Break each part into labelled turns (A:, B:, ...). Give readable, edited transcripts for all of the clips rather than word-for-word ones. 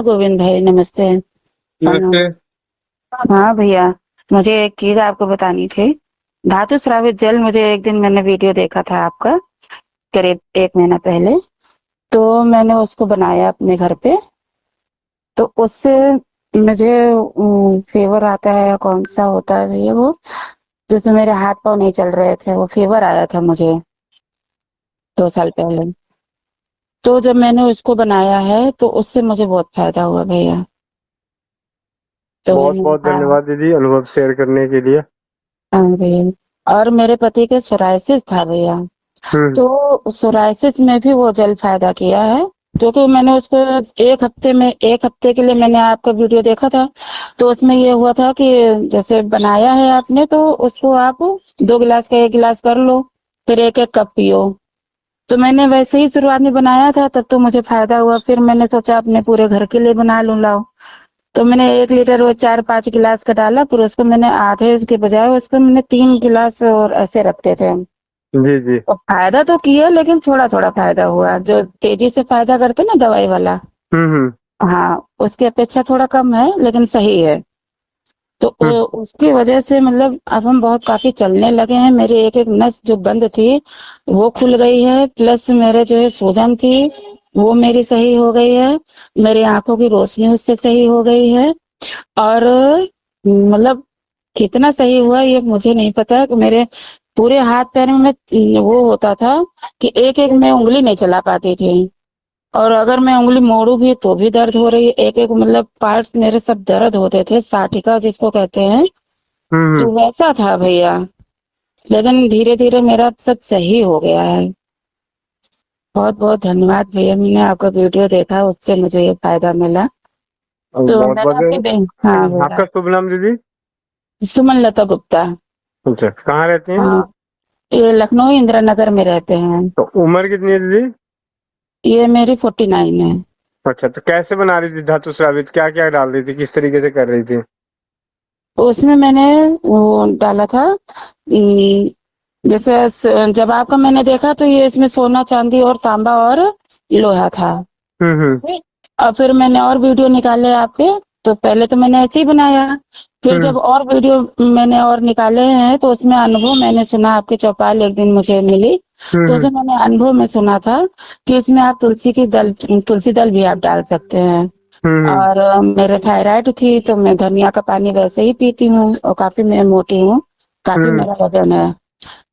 A: गोविंद भाई नमस्ते।
B: नमस्ते।
A: हाँ भैया, मुझे एक चीज आपको बतानी थी। धातु स्रावित जल, मुझे एक दिन मैंने वीडियो देखा था आपका, करीब 1 महीना पहले। तो मैंने उसको बनाया अपने घर पे। तो उससे मुझे फेवर आता है, कौन सा होता है भैया वो, जैसे मेरे हाथ पाँव नहीं चल रहे थे, वो फेवर आया था मुझे 2 साल पहले। तो जब मैंने उसको बनाया है तो उससे मुझे बहुत फायदा हुआ भैया। तो
B: बहुत बहुत
A: हाँ।
B: धन्यवाद दीदी अनुभव शेयर करने के लिए।
A: हाँ भैया, और मेरे पति के सोराइसिस था भैया।
B: हम्म।
A: तो सोराइसिस में भी वो जल फायदा किया है, क्योंकि मैंने उसको 1 हफ्ते के लिए मैंने आपका वीडियो देखा था। तो उसमें ये हुआ था कि जैसे बनाया है आपने, तो उसको आप 2 गिलास का 1 गिलास कर लो, फिर 1 1 कप पियो। तो मैंने वैसे ही शुरुआत में बनाया था, तब तो मुझे फायदा हुआ। फिर मैंने सोचा अपने पूरे घर के लिए बना लूं, लाओ। तो मैंने 1 लीटर वो 4 5 गिलास का डाला, फिर उसको मैंने आधे के बजाय उसको मैंने 3 गिलास और ऐसे रखते थे।
B: जी जी।
A: तो फायदा तो किया, लेकिन थोड़ा थोड़ा फायदा हुआ, जो तेजी से फायदा करते ना दवाई वाला।
B: हम्म।
A: हाँ, उसकी अपेक्षा थोड़ा कम है, लेकिन सही है। तो
B: हम्म।
A: उसकी वजह से मतलब अब हम बहुत काफी चलने लगे हैं। मेरी एक एक नस जो बंद थी वो खुल गई है, प्लस मेरे जो है सूजन थी वो मेरी सही हो गई है। मेरी आंखों की रोशनी उससे सही हो गई है। और मतलब कितना सही हुआ ये मुझे नहीं पता, कि मेरे पूरे हाथ पैर में वो होता था कि एक एक मैं उंगली नहीं चला पाती थी। और अगर मैं उंगली मोड़ू भी तो भी दर्द हो रही है, एक एक मतलब पार्ट्स मेरे सब दर्द होते थे, साटिका जिसको कहते हैं।
B: हम्म।
A: तो वैसा था भैया, लेकिन धीरे धीरे मेरा सब सही हो गया है। बहुत बहुत धन्यवाद भैया, मैंने आपका वीडियो देखा, उससे मुझे ये फायदा मिला। तो
B: बहुत
A: मैंने अपनी
B: बहुत
A: बहन, हाँ भैया,
B: आपका शुभ नाम दीदी?
A: सुमन लता गुप्ता।
B: अच्छा, कहाँ रहती हैं?
A: हाँ, ये लखनऊ इंदिरा नगर में रहते हैं।
B: तो उम्र कितनी है दीदी?
A: ये मेरी 49 है।
B: अच्छा, तो कैसे बना रही थी धातु स्रावित, क्या क्या डाल रही थी, किस तरीके से कर रही थी?
A: उसमें मैंने वो डाला था, जैसे जब आपका मैंने देखा तो ये इसमें सोना चांदी और तांबा और लोहा था।
B: हम्म।
A: और फिर मैंने और वीडियो निकाले आपके। तो पहले तो मैंने ऐसे ही बनाया, फिर
B: हम्म।
A: जब और वीडियो मैंने और निकाले हैं तो उसमें अनुभव मैंने सुना, आपके चौपाल एक दिन मुझे मिली। तो
B: हम्म।
A: उसमें मैंने अनुभव में सुना था कि इसमें आप तुलसी दल भी आप डाल सकते हैं।
B: हम्म।
A: और मेरे थायराइड थी तो मैं धनिया का पानी वैसे ही पीती हूँ, और काफी मैं मोटी हूँ, काफी
B: हम्म।
A: मेरा वजन है।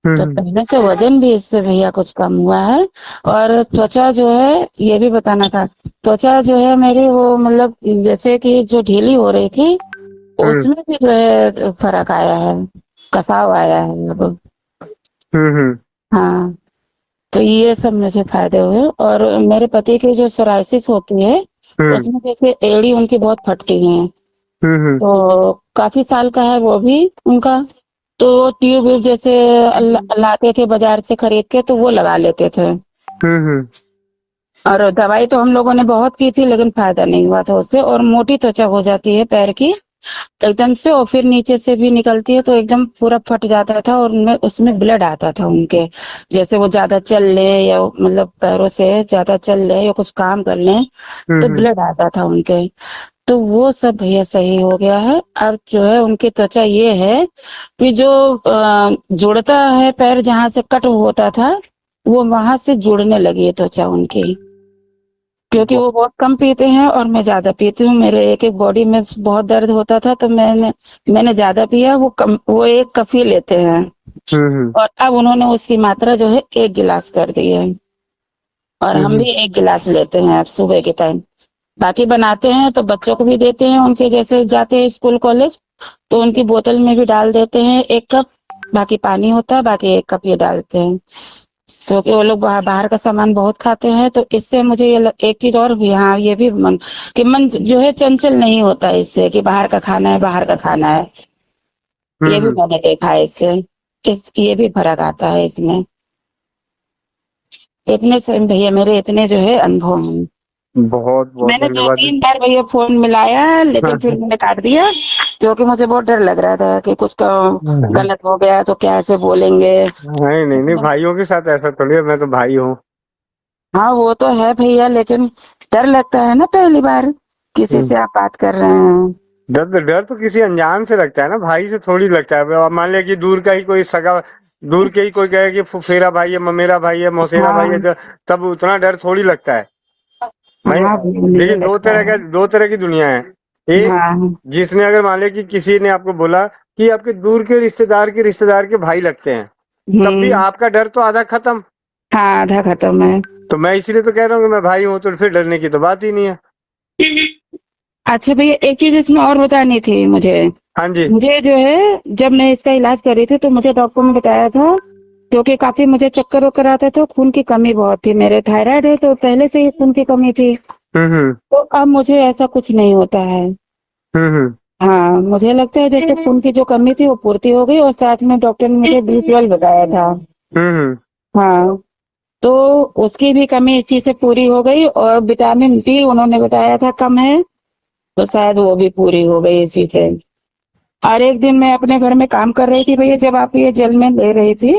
A: तो
B: हम्म।
A: पहले से वजन भी इससे भैया कुछ कम हुआ है। और त्वचा जो है, ये भी बताना था, त्वचा जो है मेरी वो मतलब जैसे कि जो ढीली हो रही थी,
B: हम्म।
A: उसमें भी जो है फर्क आया है, कसाव आया है अब।
B: हम्म।
A: हाँ, तो ये सब मुझे फायदे हुए। और मेरे पति की जो सोराइसिस होती है,
B: हम्म।
A: उसमें जैसे एड़ी उनकी बहुत फटती है।
B: हम्म।
A: तो काफी साल का है वो भी उनका। तो ट्यूब जैसे लाते थे बाजार से खरीद के, तो वो लगा लेते थे।
B: हम्म।
A: और दवाई तो हम लोगों ने बहुत की थी, लेकिन फायदा नहीं हुआ था उससे, और मोटी त्वचा हो जाती है पैर की एकदम से, और फिर नीचे से भी निकलती है तो एकदम पूरा फट जाता था, और उनमें उसमें ब्लड आता था उनके। जैसे वो ज्यादा चल ले, या मतलब पैरों से ज्यादा चल ले या कुछ काम कर ले, तो
B: हम्म।
A: ब्लड आता था उनके। तो वो सब भैया सही हो गया है। अब जो है उनकी त्वचा ये है कि जो जुड़ता है पैर जहां से कट होता था, वो वहां से जुड़ने लगी है त्वचा उनकी। क्योंकि वो बहुत कम पीते हैं और मैं ज्यादा पीती हूँ, मेरे एक एक बॉडी में बहुत दर्द होता था, तो मैंने ज्यादा पिया, वो 1 कप ही लेते हैं।
B: हम्म।
A: और अब उन्होंने उसकी मात्रा जो है 1 गिलास कर दी है। और हम
B: हम्म।
A: भी 1 गिलास लेते हैं अब सुबह के टाइम। बाकी बनाते हैं तो बच्चों को भी देते हैं, उनके जैसे जाते हैं स्कूल कॉलेज, तो उनकी बोतल में भी डाल देते हैं 1 कप। बाकी पानी होता है, बाकी 1 कप ये डालते हैं। क्योंकि वो लोग बाहर बाहर का सामान बहुत खाते हैं, तो इससे मुझे एक चीज और भी, हाँ ये भी मन जो है चंचल नहीं होता है इससे, कि बाहर का खाना है, बाहर का खाना है। ये भी
B: हम्म।
A: मैंने देखा है इससे, ये भी फर्क आता है इसमें। इतने से भैया मेरे इतने जो है अनुभव हैं।
B: बहुत बहुत
A: मैंने दो
B: धन्यवाद
A: तीन बार भैया फोन मिलाया, लेकिन फिर मैंने काट दिया, क्योंकि मुझे बहुत डर लग रहा था कि कुछ का गलत हो गया तो कैसे बोलेंगे।
B: नहीं नहीं नहीं,
A: इसलिए
B: भाइयों के साथ ऐसा थोड़ी है, मैं तो भाई हूँ।
A: हाँ, वो तो है भैया, लेकिन डर लगता है ना पहली बार। किसी से आप बात कर रहे हैं?
B: डर तो किसी अनजान से लगता है ना, भाई से थोड़ी लगता है। अब मान लिया कि दूर का ही कोई सगा, दूर के ही कोई कहे कि फुफेरा भाई है, ममेरा भाई है, मौसेरा भाई है,
A: हाँ
B: तब उतना डर थोड़ी लगता है। मैं
A: हाँ भैया, मुझे
B: लेकिन
A: लगता है।
B: दो तरह की दुनिया है। एक,
A: हाँ।
B: जिसने अगर मान लिया कि किसी ने आपको बोला कि आपके दूर के रिश्तेदार के भाई लगते हैं, तब भी
A: हम्म।
B: आपका डर तो आधा खत्म।
A: हाँ, आधा खत्म है।
B: तो मैं इसीलिए तो कह रहा हूँ कि मैं भाई हूँ, तो फिर डरने की तो बात ही नहीं है।
A: अच्छा भैया, एक चीज इसमें और बतानी थी मुझे।
B: हाँ जी।
A: मुझे जो है, जब मैं इसका इलाज कर रही थी तो मुझे डॉक्टर ने बताया था, क्योंकि काफी मुझे चक्कर वक्कर आते थे, खून की कमी बहुत थी, मेरे थायराइड है तो पहले से ही खून की कमी थी।
B: हम्म।
A: तो अब मुझे ऐसा कुछ नहीं होता है।
B: हम्म।
A: हाँ, मुझे लगता है जैसे खून की जो कमी थी वो पूर्ति हो गई, और साथ में डॉक्टर ने मुझे B12 बताया था।
B: हम्म।
A: हाँ, तो उसकी भी कमी इसी से पूरी हो गई, और विटामिन डी उन्होंने बताया था कम है, तो शायद वो भी पूरी हो गई इसी से। और एक दिन मैं अपने घर में काम कर रही थी भैया, जब आप ये जल में ले रही थी,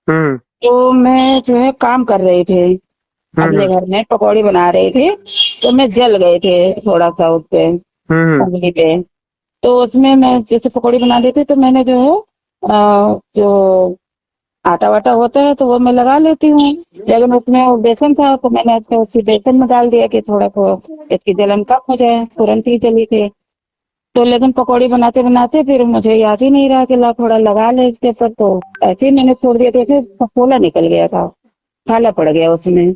B: हम्म।
A: तो मैं जो है काम कर रही थी अपने
B: हम्म।
A: घर में, पकौड़ी बना रही थी, तो मैं जल गए थे थोड़ा सा उस पे,
B: हम्म।
A: उंगली पे। तो उसमें मैं जैसे पकौड़ी बना देती तो मैंने जो है जो आटा वाटा होता है तो वो मैं लगा लेती हूँ, लेकिन उसमें वो बेसन था तो मैंने ऐसे उसी बेसन में डाल दिया कि थोड़ा सा इसकी जलन कम हो जाए, तुरंत ही जली थी। तो लेकिन पकौड़ी बनाते बनाते फिर मुझे याद ही नहीं रहा कि ला थोड़ा लगा ले इसके ऊपर, तो ऐसे ही मैंने छोड़ दिया, तो फिर फफोला निकल गया था, काला पड़ गया उसमें।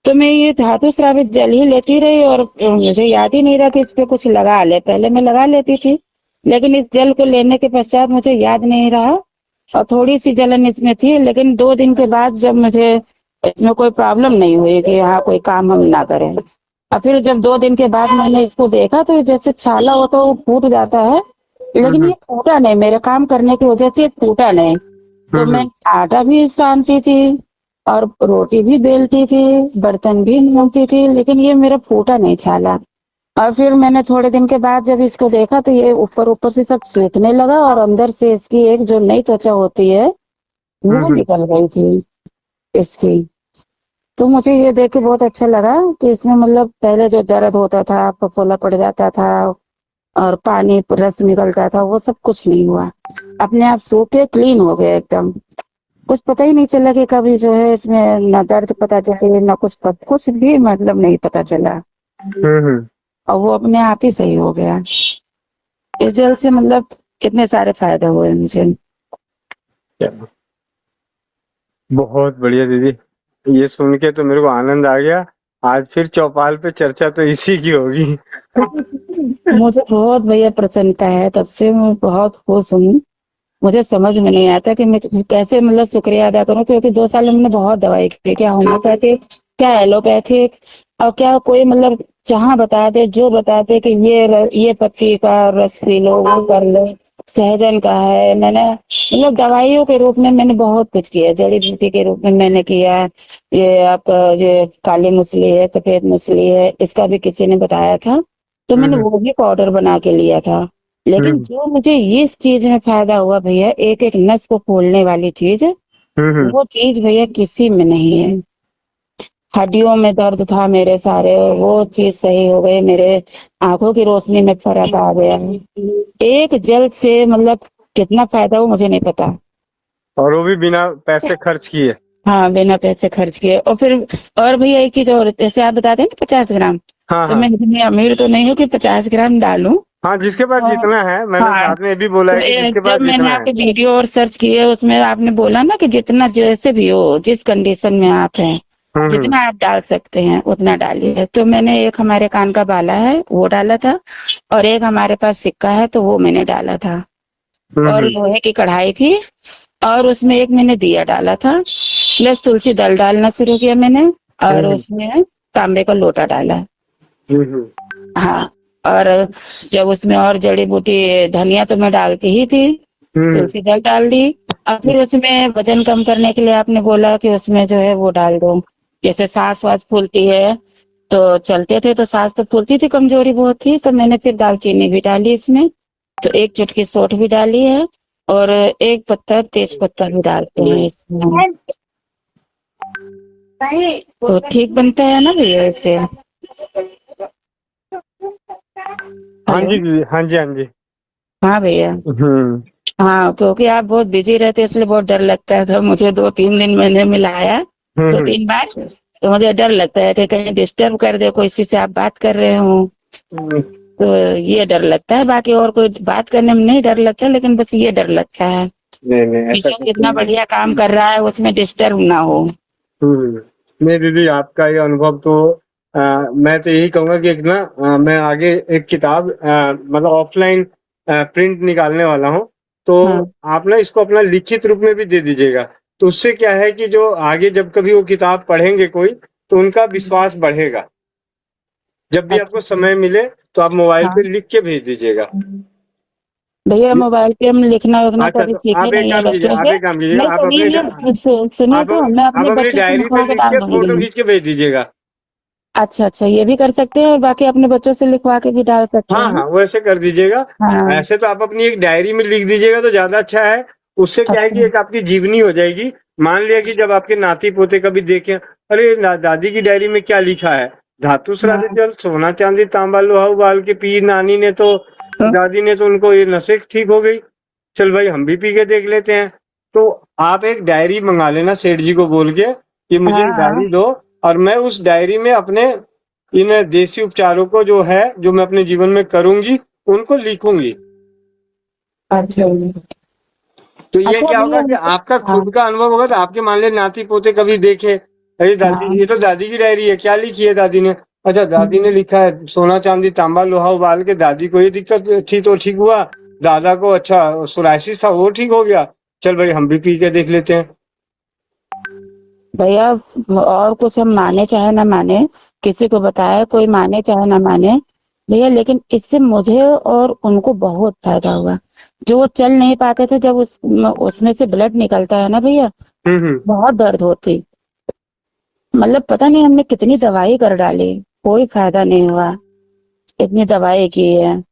A: तो मैं ये धातु स्रावित जल ही लेती रही, और मुझे याद ही नहीं रहा कि इस पे कुछ लगा ले, पहले मैं लगा लेती थी, लेकिन इस जल को लेने के पश्चात मुझे याद नहीं रहा, और थोड़ी सी जलन इसमें थी, लेकिन 2 दिन के बाद जब मुझे इसमें कोई प्रॉब्लम नहीं हुई कि हाँ कोई काम हम ना करें, और फिर जब 2 दिन के बाद मैंने इसको देखा तो जैसे छाला होता है वो फूट जाता है, लेकिन
B: हम्म।
A: ये फूटा नहीं, मेरे काम करने की वजह से ये फूटा नहीं। तो मैं
B: हम्म।
A: आटा भी सानती थी, और रोटी भी बेलती थी, बर्तन भी मांजती थी, लेकिन ये मेरा फूटा नहीं छाला। और फिर मैंने थोड़े दिन के बाद जब इसको देखा तो ये ऊपर ऊपर से सब सूखने लगा, और अंदर से इसकी एक जो नई त्वचा होती है वो
B: हम्म।
A: निकल गई थी इसकी। तो मुझे ये देख के बहुत अच्छा लगा कि इसमें मतलब पहले जो दर्द होता था, फफोला पड़ जाता था, और पानी रस निकलता था, वो सब कुछ नहीं हुआ, अपने आप सूख के क्लीन हो गया एकदम। कुछ पता ही नहीं चला कि कभी जो है इसमें ना दर्द पता चले ना कुछ भी मतलब नहीं पता चला,
B: हम्म।
A: और वो अपने आप ही सही हो गया। इस जल से मतलब कितने सारे फायदे हुए मुझे।
B: चलो, बहुत बढ़िया दीदी, ये सुन के तो मेरे को आनंद आ गया। आज फिर चौपाल पे चर्चा तो इसी की होगी।
A: मुझे बहुत भैया प्रसन्नता है, तब से मैं बहुत खुश हूँ। मुझे समझ में नहीं आता कि मैं कैसे मतलब शुक्रिया अदा करूं, क्योंकि 2 साल में मैंने बहुत दवाई की, क्या होम्योपैथिक, क्या एलोपैथिक, और क्या कोई मतलब जहाँ बता दे जो बता दे कि ये पत्ती का रस पी लो, वो कर लो, सहजन का है, मैंने मतलब दवाइयों के रूप में मैंने बहुत कुछ किया, जड़ी बूटी के रूप में मैंने किया। ये आपका ये काली मूसली है, सफेद मूसली है, इसका भी किसी ने बताया था, तो मैंने
B: हम्म।
A: वो भी पाउडर बना के लिया था। लेकिन
B: हम्म।
A: जो मुझे इस चीज में फायदा हुआ भैया, एक एक नस को खोलने वाली चीज,
B: हम्म।
A: वो चीज भैया किसी में नहीं है। हड्डियों में दर्द था मेरे सारे, और वो चीज सही हो गई, मेरे आंखों की रोशनी में फर्क आ गया। एक जल से मतलब कितना फायदा हो मुझे नहीं पता।
B: और वो भी बिना पैसे खर्च किए।
A: हाँ, बिना पैसे खर्च किए। और फिर और भैया एक चीज और, जैसे आप बताते हैं ना 50 ग्राम,
B: हाँ
A: तो
B: हाँ।
A: मैं इतनी अमीर तो नहीं हूँ कि 50 ग्राम डालूं।
B: हाँ, जिसके पास
A: तो
B: जितना है, मैंने
A: हाँ,
B: साथ में ये भी बोला
A: तो
B: है कि जिसके
A: जब
B: पास
A: मैंने
B: जितना है।
A: आपके वीडियो और सर्च किए, उसमें आपने बोला ना कि जितना जैसे भी हो, जिस कंडीशन में आप हैं,
B: हम्म।
A: जितना आप डाल सकते हैं उतना डालिए। तो मैंने एक हमारे कान का बाला है वो डाला था, और एक हमारे पास सिक्का है तो वो मैंने डाला था, और
B: हम्म।
A: लोहे की कढ़ाई थी, और उसमें एक मैंने दिया डाला था, प्लस तुलसी दल डालना शुरू किया मैंने, और
B: हम्म।
A: उसमें तांबे का लोटा डाला।
B: हम्म।
A: हाँ, और जब उसमें और जड़ी बूटी, धनिया तो मैं डालती ही थी,
B: हम्म।
A: तुलसी दल डाल दी। और फिर उसमें वजन कम करने के लिए आपने बोला कि उसमें जो है वो डाल दो, जैसे सांस वास फूलती है, तो चलते थे तो सांस तो फूलती थी, कमजोरी बहुत थी, तो मैंने फिर दालचीनी भी डाली इसमें, तो एक चुटकी सौंठ भी डाली है, और एक पत्ता तेज पत्ता भी डालते हैं इसमें, तो ठीक बनता है ना भैया इससे।
B: हाँ
A: हेलो।
B: जी दीदी, हाँ जी, हाँ जी।
A: हाँ भैया।
B: हम्म।
A: हाँ, क्योंकि आप बहुत बिजी रहते हैं इसलिए बहुत डर लगता है। तो मुझे 2-3 दिन मैंने मिलाया, दो
B: हम्म।
A: तीन बार। तो मुझे डर लगता है कि कहीं डिस्टर्ब कर दे, कोई किसी से आप बात कर रहे हो।
B: हम्म।
A: तो ये डर लगता है, बाकी और कोई बात करने में नहीं डर लगता, लेकिन बस ये डर लगता है
B: नहीं नहीं,
A: कि
B: ऐसा
A: जो
B: कुछ
A: इतना
B: नहीं है।
A: बढ़िया काम कर रहा है उसमें डिस्टर्ब ना हो।
B: हम्म। नहीं दीदी, आपका ये अनुभव तो मैं तो यही कहूंगा कि एक ना मैं आगे एक किताब मतलब ऑफलाइन प्रिंट निकालने वाला हूँ। तो
A: हाँ
B: आप ना इसको अपना लिखित रूप में भी दे दीजिएगा। तो उससे क्या है कि जो आगे जब कभी वो किताब पढ़ेंगे कोई, तो उनका विश्वास बढ़ेगा। जब भी आपको
A: अच्छा।
B: समय मिले तो आप मोबाइल पे
A: हाँ
B: लिख के भेज दीजिएगा।
A: भैया, मोबाइल पे हम लिखना विखना तो
B: अच्छा,
A: अभी
B: तो
A: सीखे
B: आप एक
A: नहीं है
B: काम कीजिए,
A: बच्चों
B: आप
A: से।
B: एक काम कीजिए,
A: नहीं,
B: आप अपने
A: सुनिए सुनिए,
B: आप
A: तो मैं
B: आप
A: अपने
B: अपनी
A: बच्चों से
B: डायरी में
A: लिखवा के
B: लिख
A: डाल
B: के फोटो
A: दूंगी।
B: खींच के भेज दीजिएगा।
A: अच्छा अच्छा, ये भी कर सकते हैं और बाकी अपने बच्चों से लिखवा के भी डाल सकते
B: हाँ
A: हैं।
B: हाँ, वैसे कर दीजिएगा।
A: हाँ।
B: ऐसे तो आप अपनी एक डायरी में लिख दीजिएगा तो ज्यादा अच्छा है। उससे क्या है कि
A: अच्छा।
B: एक आपकी जीवनी हो जाएगी। मान लिया कि जब आपके नाती पोते कभी देखें, अरे दादी की डायरी में क्या लिखा है, धातु श्रावित
A: हाँ
B: जल सोना चांदी तांबा लोहा उबाल के पी नानी ने तो,
A: तो,
B: दादी ने तो उनको ये नसें ठीक हो गई। चल भाई हम भी पी के देख लेते हैं। तो आप एक डायरी मंगा लेना सेठ जी को बोल के कि मुझे एक
A: हाँ।
B: डायरी दो, और मैं उस डायरी में अपने इन देसी उपचारों को जो है, जो मैं अपने जीवन में करूंगी, उनको लिखूंगी।
A: अच्छा।
B: तो ये
A: अच्छा
B: क्या होगा
A: भैया।
B: कि आपका
A: हाँ
B: खुद का अनुभव होगा। तो आपके मान ले नाती पोते कभी देखे, अरे दादी
A: हाँ।
B: ये तो दादी की डायरी है, क्या लिखी है दादी ने। अच्छा, दादी ने लिखा है सोना चांदी तांबा लोहा उबाल के, दादी को ये दिक्कत थी तो ठीक हुआ, दादा को अच्छा सोराइसिस था वो ठीक हो गया। चल भाई हम भी पी के देख लेते हैं।
A: भैया, और कुछ हम माने चाहे ना माने, किसी को बताए कोई माने चाहे ना माने भैया, लेकिन इससे मुझे और उनको बहुत फायदा हुआ। जो वो चल नहीं पाते थे, जब उसमें से ब्लड निकलता है ना भैया,
B: हम्म।
A: बहुत दर्द होती। मतलब पता नहीं हमने कितनी दवाई कर डाली, कोई फायदा नहीं हुआ। इतनी दवाई की है।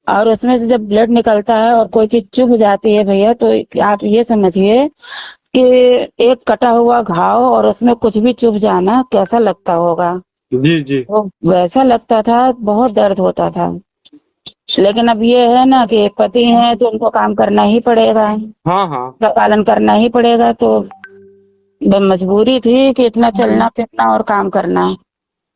A: और उसमें से जब ब्लड निकलता है और कोई चीज चुभ जाती है भैया, तो आप ये समझिए कि एक कटा हुआ घाव और उसमें कुछ भी चुभ जाना कैसा लगता होगा।
B: जी जी।
A: तो वैसा लगता था, बहुत दर्द होता था। लेकिन अब ये है ना कि एक पति है तो उनको काम करना ही पड़ेगा,
B: हाँ हाँ।
A: का पालन करना ही पड़ेगा। तो मजबूरी थी कि इतना चलना फिरना और काम करना है।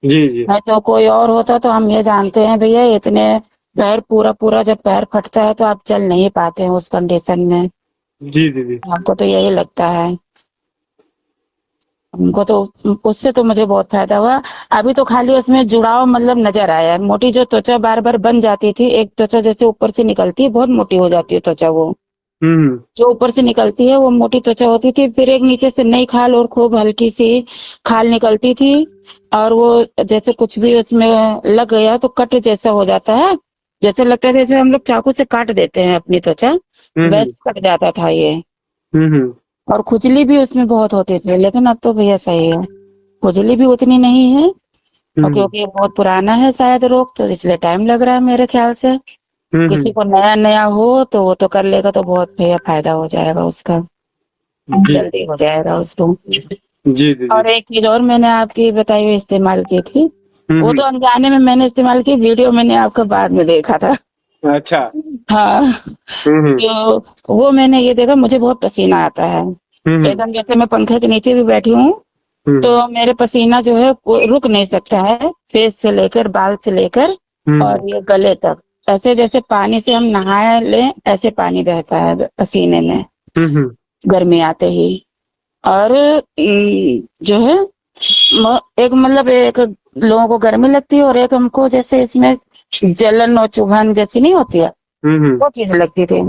B: जी जी।
A: नहीं तो कोई और होता तो हम ये जानते हैं भैया, इतने पैर पूरा पूरा जब पैर फटता है तो आप चल नहीं पाते हैं उस कंडीशन में।
B: जी दीदी।
A: हमको तो यही लगता है। हमको तो उससे तो मुझे बहुत फायदा हुआ। अभी तो खाली उसमें जुड़ाव मतलब नजर आया है। मोटी जो त्वचा बार बार बन जाती थी, एक त्वचा जैसे ऊपर से निकलती है, बहुत मोटी हो जाती है त्वचा, वो
B: हम्म।
A: जो ऊपर से निकलती है वो मोटी त्वचा होती थी। फिर एक नीचे से नई खाल और खूब हल्की सी खाल निकलती थी। और वो जैसे कुछ भी उसमें लग गया तो कट जैसा हो जाता है। जैसे लगता है जैसे हम लोग चाकू से काट देते हैं अपनी त्वचा,
B: हम्म।
A: वैसे कट जाता था ये।
B: हम्म।
A: और खुजली भी उसमें बहुत होती थी, लेकिन अब तो भैया सही है, खुजली भी उतनी नहीं है। और
B: हम्म।
A: क्योंकि ये बहुत पुराना है शायद रोग, तो इसलिए टाइम लग रहा है मेरे ख्याल से।
B: हम्म।
A: किसी को नया नया हो तो वो तो कर लेगा तो बहुत भैया फायदा हो जाएगा उसका,
B: जी
A: जल्दी हो जाएगा उसको।
B: जी दीदी।
A: और एक चीज और मैंने आपकी बताई हुई इस्तेमाल की थी, वो
B: हम्म।
A: तो अनजाने में मैंने इस्तेमाल की, वीडियो मैंने आपका बाद में देखा था।
B: अच्छा।
A: हाँ।
B: हम्म।
A: तो वो मैंने ये देखा, मुझे बहुत पसीना आता है।
B: हम्म।
A: एकदम जैसे मैं पंखे के नीचे भी बैठी हूँ
B: हम्म।
A: तो मेरे पसीना जो है वो रुक नहीं सकता है, फेस से लेकर बाल से लेकर
B: हम्म।
A: और ये गले तक। ऐसे जैसे पानी से हम नहाए लें ऐसे पानी बहता है पसीने में,
B: हम्म।
A: गर्मी आते ही। और जो है एक मतलब एक लोगों को गर्मी लगती है और एक हमको जैसे इसमें जलन और चुभन जैसी नहीं होती है,
B: हम्म।
A: वो चीज लगती थी।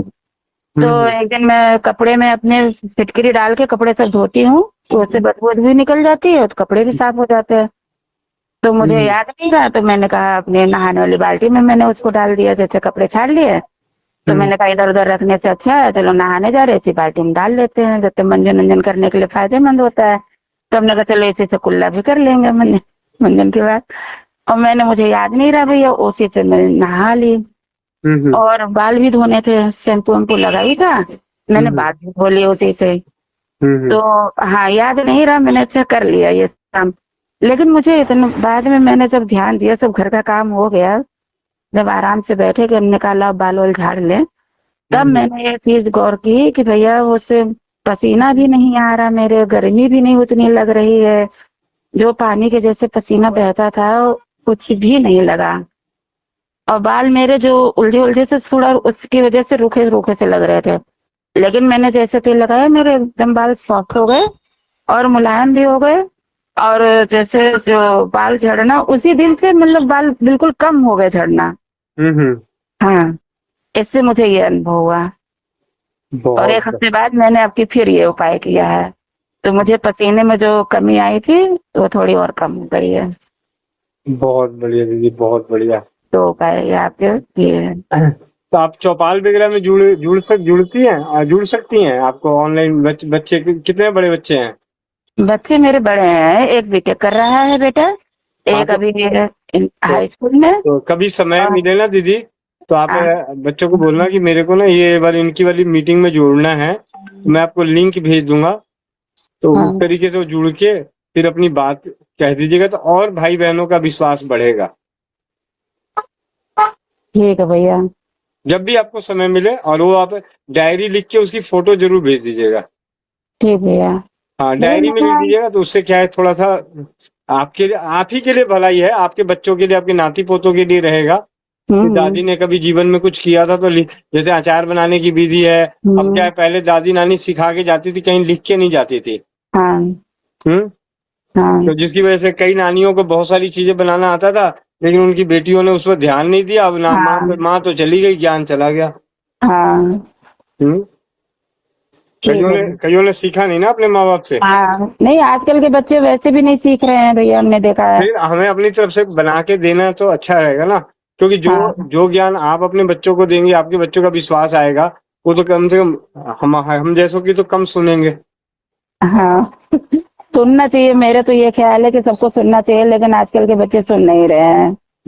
A: तो
B: हम्म।
A: एक दिन मैं कपड़े में अपने फिटकरी डाल के कपड़े सब धोती हूँ, तो उससे बदबू भी निकल जाती है और कपड़े भी साफ हो जाते हैं। तो मुझे
B: हम्म।
A: याद नहीं रहा, तो मैंने कहा अपने नहाने वाली बाल्टी में मैंने उसको डाल दिया, जैसे कपड़े छाड़ लिए। तो
B: हम्म।
A: मैंने कहा इधर उधर रखने से अच्छा है चलो नहाने जा रहे इसी बाल्टी में डाल लेते हैं, जब तक मंजन वंजन करने के लिए फायदेमंद होता है। तो हमने कहा चलो इसी से कुल्ला भी कर लेंगे मंजन मंजन के बाद। और मुझे याद नहीं रहा भैया, उसी से मैं नहा ली।
B: हम्म।
A: और बाल भी धोने थे, शैम्पू वैम्पू लगाई था, मैंने
B: हम्म।
A: बाल भी धो लिए उसी से।
B: हम्म।
A: तो हाँ, याद नहीं रहा, मैंने अच्छा कर लिया ये काम। लेकिन मुझे इतना बाद में मैंने जब ध्यान दिया, सब घर का काम हो गया, जब आराम से बैठे कि हमने कहा लाओ बाल वाल झाड़ लें, तब
B: हम्म,
A: मैंने ये चीज गौर की कि भैया उससे पसीना भी नहीं आ रहा, मेरे गर्मी भी नहीं उतनी लग रही है, जो पानी के जैसे पसीना बहता था कुछ भी नहीं लगा। और बाल मेरे जो उलझे उलझे से थोड़ा उसकी वजह से रूखे रूखे से लग रहे थे, लेकिन मैंने जैसे तेल लगाया मेरे एकदम बाल सॉफ्ट हो गए और मुलायम भी हो गए। और जैसे जो बाल झड़ना उसी दिन से मतलब बाल बिल्कुल कम हो गए झड़ना।
B: हम्म।
A: हाँ, इससे मुझे ये अनुभव हुआ। और
B: बहुत
A: 1 हफ्ते बाद मैंने आपकी फिर ये उपाय किया है, तो मुझे पसीने में जो कमी आई थी वो थोड़ी और कम हो गई है।
B: बहुत बढ़िया दीदी, बहुत बढ़िया।
A: तो उपाय ये आपके किए हैं।
B: तो आप चौपाल वगैरह में जुड़ सकती हैं। आपको ऑनलाइन बच्चे कितने बड़े बच्चे हैं?
A: बच्चे मेरे बड़े हैं, एक बीटेक कर रहा है बेटा,
B: हाँ
A: एक अभी
B: तो,
A: हाई स्कूल में।
B: तो कभी समय
A: और
B: मिले ना दीदी, तो आप
A: हाँ,
B: बच्चों को बोलना कि मेरे को ना ये वाली इनकी वाली मीटिंग में जोड़ना है, मैं आपको लिंक भेज दूंगा। तो उस
A: हाँ,
B: तरीके से वो जुड़ के फिर अपनी बात कह दीजिएगा, तो और भाई बहनों का विश्वास बढ़ेगा।
A: ठीक है भैया।
B: जब भी आपको समय मिले, और वो आप डायरी लिख के उसकी फोटो जरूर भेज दीजिएगा।
A: ठीक भैया।
B: हाँ,
A: नहीं
B: डायरी में लिख
A: मैं
B: दीजिएगा, तो उससे क्या है, थोड़ा सा आपके लिए, आप ही के लिए भलाई है, आपके बच्चों के लिए, आपके नाती पोतों के लिए रहेगा कि
A: हम्म,
B: दादी ने कभी जीवन में कुछ किया था तो जैसे अचार बनाने की विधि है। अब क्या
A: हम्म,
B: है, पहले दादी नानी सिखा के जाती थी, कहीं लिख के नहीं जाती थी।
A: हाँ,
B: हम्म।
A: हाँ,
B: तो जिसकी वजह से कई नानियों को बहुत सारी चीजें बनाना आता था, लेकिन उनकी बेटियों ने उस पर ध्यान नहीं दिया। अब ना
A: हाँ,
B: माँ तो चली गई, ज्ञान चला गया।
A: हाँ,
B: हम्म।
A: ठीक है।
B: कईयों ने सीखा नहीं ना अपने माँ बाप से।
A: हाँ, नहीं आजकल के बच्चे वैसे भी नहीं सीख रहे हैं भैया, हमने देखा है।
B: फिर हमें अपनी तरफ से बना के देना तो अच्छा रहेगा ना, क्योंकि जो
A: हाँ,
B: जो ज्ञान आप अपने बच्चों को देंगे, आपके बच्चों का विश्वास आएगा, वो तो कम से कम हम जैसों की तो कम सुनेंगे।
A: हाँ। सुनना चाहिए, मेरे तो ये ख्याल है कि सबको सुनना चाहिए, लेकिन आजकल के बच्चे सुन नहीं रहे हैं।